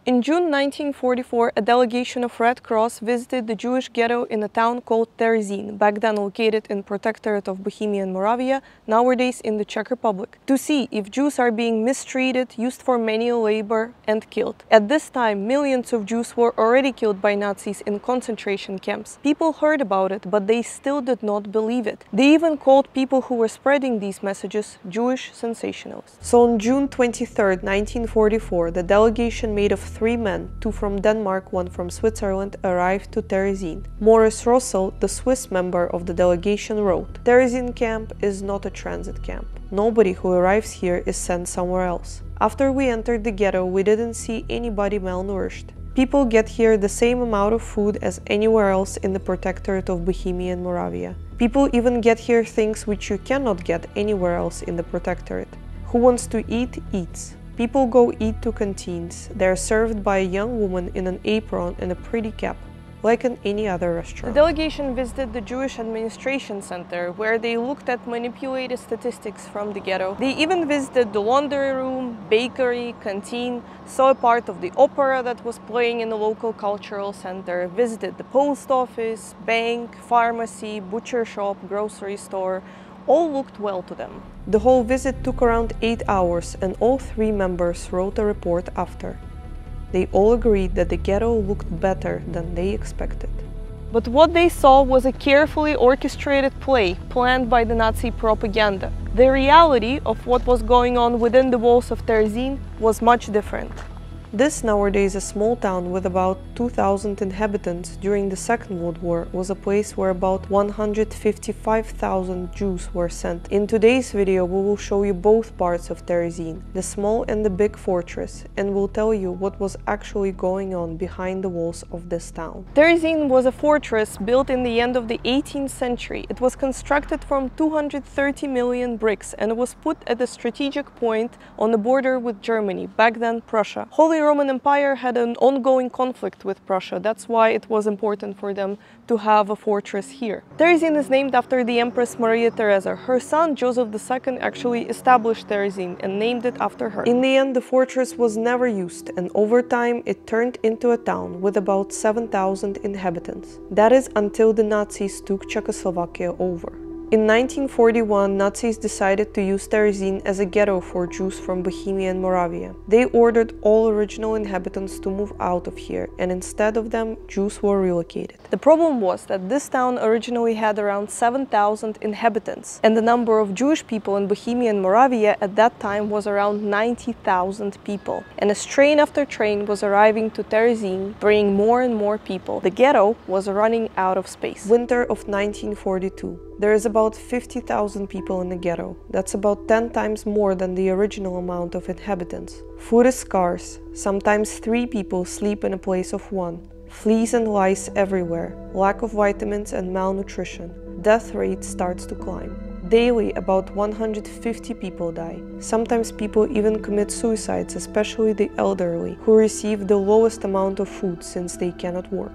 In June 1944, a delegation of Red Cross visited the Jewish ghetto in a town called Terezin, back then located in Protectorate of Bohemia and Moravia, nowadays in the Czech Republic, to see if Jews are being mistreated, used for manual labor, and killed. At this time, millions of Jews were already killed by Nazis in concentration camps. People heard about it, but they still did not believe it. They even called people who were spreading these messages Jewish sensationalists. So on June 23, 1944, the delegation made of 3 men, 2 from Denmark, 1 from Switzerland, arrived to Terezin. Morris Russell, the Swiss member of the delegation, wrote, "Terezin camp is not a transit camp. Nobody who arrives here is sent somewhere else. After we entered the ghetto, we didn't see anybody malnourished. People get here the same amount of food as anywhere else in the Protectorate of Bohemia and Moravia. People even get here things which you cannot get anywhere else in the Protectorate. Who wants to eat, eats. People go eat to canteens. They are served by a young woman in an apron and a pretty cap, like in any other restaurant." The delegation visited the Jewish Administration Center, where they looked at manipulated statistics from the ghetto. They even visited the laundry room, bakery, canteen, saw a part of the opera that was playing in the local cultural center, visited the post office, bank, pharmacy, butcher shop, grocery store. All looked well to them. The whole visit took around 8 hours, and all 3 members wrote a report after. They all agreed that the ghetto looked better than they expected. But what they saw was a carefully orchestrated play planned by the Nazi propaganda. The reality of what was going on within the walls of Terezin was much different. This, nowadays a small town with about 2,000 inhabitants during the Second World War, was a place where about 155,000 Jews were sent. In today's video we will show you both parts of Terezin, the small and the big fortress, and we'll tell you what was actually going on behind the walls of this town. Terezin was a fortress built in the end of the 18th century. It was constructed from 230 million bricks and was put at a strategic point on the border with Germany, back then Prussia. Holy Roman Empire had an ongoing conflict with Prussia. That's why it was important for them to have a fortress here. Terezin is named after the Empress Maria Theresa. Her son Joseph II actually established Terezin and named it after her. In the end, the fortress was never used, and over time it turned into a town with about 7,000 inhabitants. That is until the Nazis took Czechoslovakia over. In 1941, Nazis decided to use Terezin as a ghetto for Jews from Bohemia and Moravia. They ordered all original inhabitants to move out of here, and instead of them, Jews were relocated. The problem was that this town originally had around 7,000 inhabitants, and the number of Jewish people in Bohemia and Moravia at that time was around 90,000 people. And as train after train was arriving to Terezin, bringing more and more people, the ghetto was running out of space. Winter of 1942. There is about 50,000 people in the ghetto. That's about 10 times more than the original amount of inhabitants. Food is scarce. Sometimes 3 people sleep in a place of 1. Fleas and lice everywhere. Lack of vitamins and malnutrition. Death rate starts to climb. Daily, about 150 people die. Sometimes people even commit suicides, especially the elderly, who receive the lowest amount of food since they cannot work.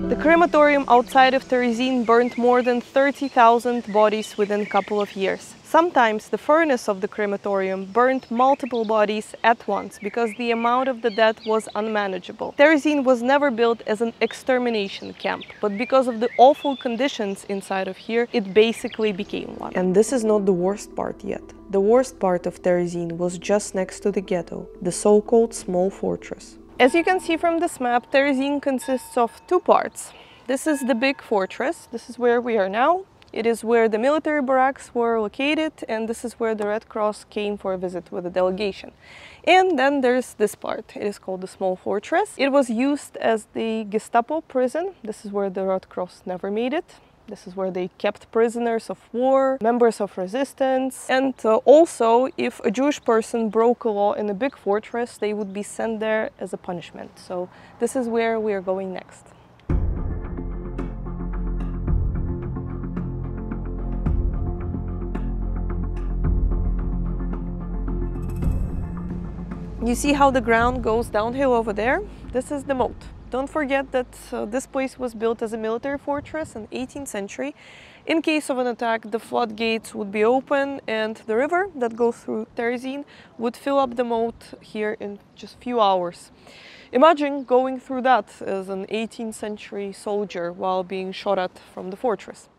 The crematorium outside of Terezin burned more than 30,000 bodies within a couple of years. Sometimes the furnace of the crematorium burned multiple bodies at once because the amount of the dead was unmanageable. Terezin was never built as an extermination camp, but because of the awful conditions inside of here, it basically became one. And this is not the worst part yet. The worst part of Terezin was just next to the ghetto, the so-called small fortress. As you can see from this map, Terezin consists of 2 parts. This is the big fortress. This is where we are now. It is where the military barracks were located, and this is where the Red Cross came for a visit with a delegation. And then there's this part. It is called the small fortress. It was used as the Gestapo prison. This is where the Red Cross never made it. This is where they kept prisoners of war, members of resistance, and also if a Jewish person broke a law in a big fortress, they would be sent there as a punishment. So this is where we are going next. You see how the ground goes downhill over there? This is the moat. Don't forget that this place was built as a military fortress in the 18th century. In case of an attack, the floodgates would be open and the river that goes through Terezin would fill up the moat here in just a few hours. Imagine going through that as an 18th century soldier while being shot at from the fortress.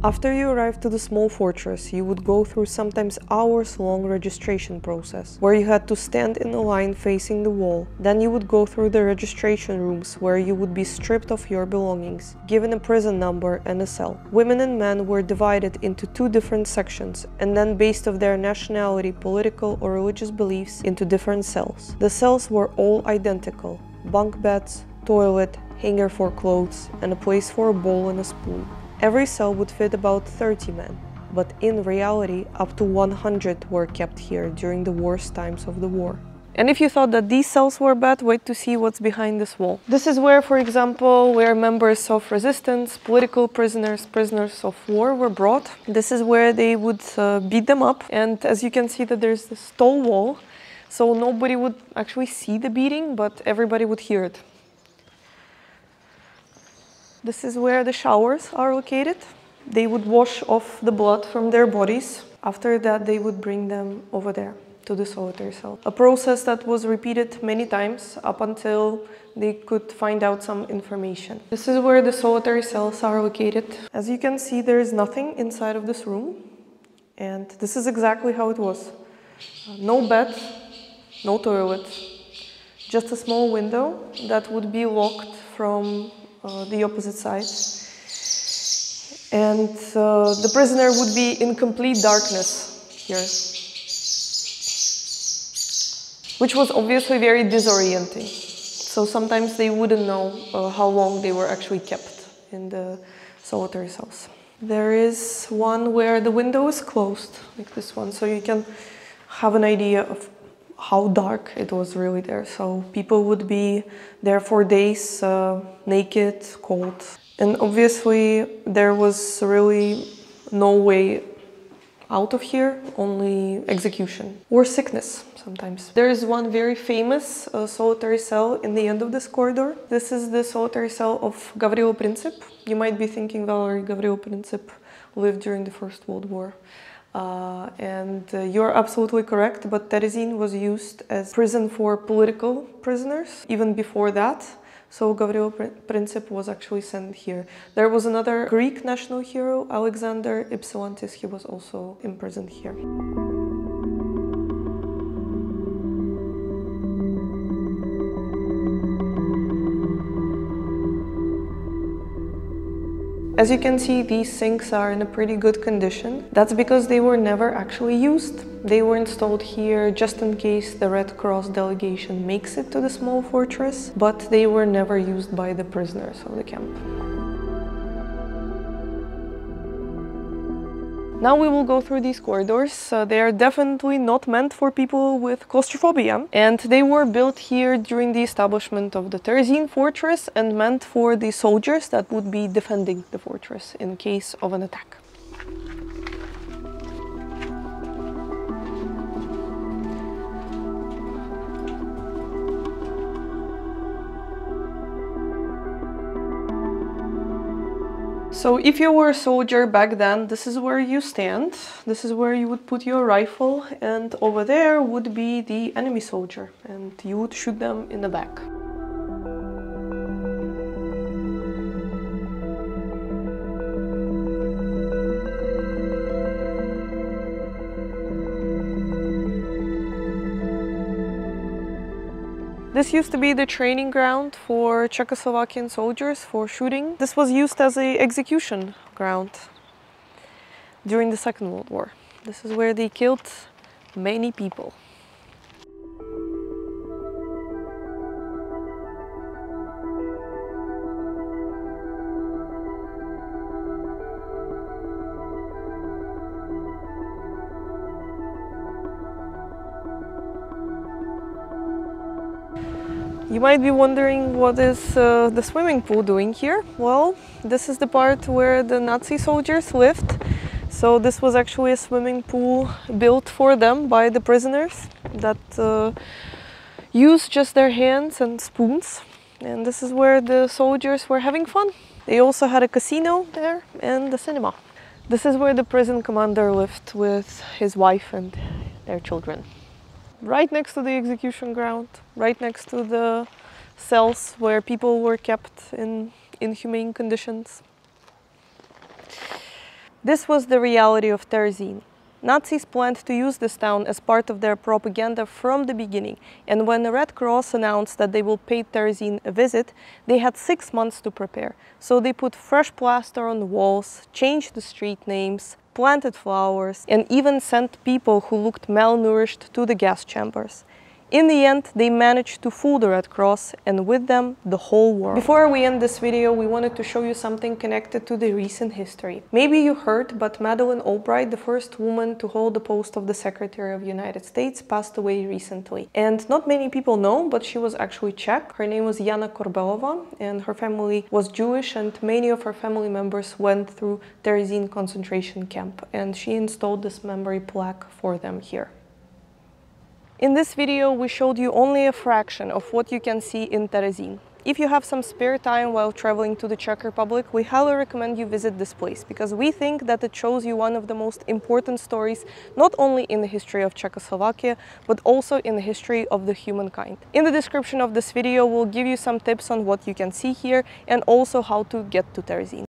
After you arrived to the small fortress, you would go through sometimes hours-long registration process, where you had to stand in a line facing the wall. Then you would go through the registration rooms, where you would be stripped of your belongings, given a prison number and a cell. Women and men were divided into two different sections, and then based on their nationality, political or religious beliefs, into different cells. The cells were all identical: bunk beds, toilet, hanger for clothes, and a place for a bowl and a spoon. Every cell would fit about 30 men, but in reality up to 100 were kept here during the worst times of the war. And if you thought that these cells were bad, wait to see what's behind this wall. This is where, for example, where members of resistance, political prisoners, prisoners of war were brought. This is where they would beat them up, and as you can see that there's this tall wall, so nobody would actually see the beating, but everybody would hear it. This is where the showers are located. They would wash off the blood from their bodies. After that, they would bring them over there to the solitary cell. A process that was repeated many times up until they could find out some information. This is where the solitary cells are located. As you can see, there is nothing inside of this room. And this is exactly how it was. No bed, no toilet, just a small window that would be locked from the opposite side, and the prisoner would be in complete darkness here, which was obviously very disorienting. So sometimes they wouldn't know how long they were actually kept in the solitary cells. There is one where the window is closed, like this one, so you can have an idea of how dark it was really there. So people would be there for days, naked, cold. And obviously there was really no way out of here, only execution or sickness sometimes. There is one very famous solitary cell in the end of this corridor. This is the solitary cell of Gavrilo Princip. You might be thinking, Valerie, Gavrilo Princip lived during the First World War. You're absolutely correct, but Terezin was used as prison for political prisoners even before that. So Gavrilo Princip was actually sent here. There was another Greek national hero, Alexander Ypsilantis. He was also imprisoned here. As you can see, these sinks are in a pretty good condition. That's because they were never actually used. They were installed here just in case the Red Cross delegation makes it to the small fortress, but they were never used by the prisoners of the camp. Now we will go through these corridors. They are definitely not meant for people with claustrophobia, and they were built here during the establishment of the Terezin fortress and meant for the soldiers that would be defending the fortress in case of an attack. So if you were a soldier back then, this is where you stand. This is where you would put your rifle, and over there would be the enemy soldier, and you would shoot them in the back. This used to be the training ground for Czechoslovakian soldiers for shooting. This was used as an execution ground during the Second World War. This is where they killed many people. You might be wondering, what is the swimming pool doing here? Well, this is the part where the Nazi soldiers lived. So this was actually a swimming pool built for them by the prisoners that used just their hands and spoons. And this is where the soldiers were having fun. They also had a casino there and a cinema. This is where the prison commander lived with his wife and their children. Right next to the execution ground, right next to the cells where people were kept in inhumane conditions. This was the reality of Terezin. Nazis planned to use this town as part of their propaganda from the beginning, and when the Red Cross announced that they will pay Terezin a visit, they had 6 months to prepare. So they put fresh plaster on the walls, changed the street names, planted flowers, and even sent people who looked malnourished to the gas chambers. In the end, they managed to fool the Red Cross, and with them, the whole world. Before we end this video, we wanted to show you something connected to the recent history. Maybe you heard, but Madeleine Albright, the first woman to hold the post of the Secretary of the United States, passed away recently. And not many people know, but she was actually Czech. Her name was Jana Korbelova, and her family was Jewish, and many of her family members went through Terezin concentration camp, and she installed this memory plaque for them here. In this video, we showed you only a fraction of what you can see in Terezin. If you have some spare time while traveling to the Czech Republic, we highly recommend you visit this place, because we think that it shows you one of the most important stories, not only in the history of Czechoslovakia, but also in the history of the humankind. In the description of this video, we'll give you some tips on what you can see here and also how to get to Terezin.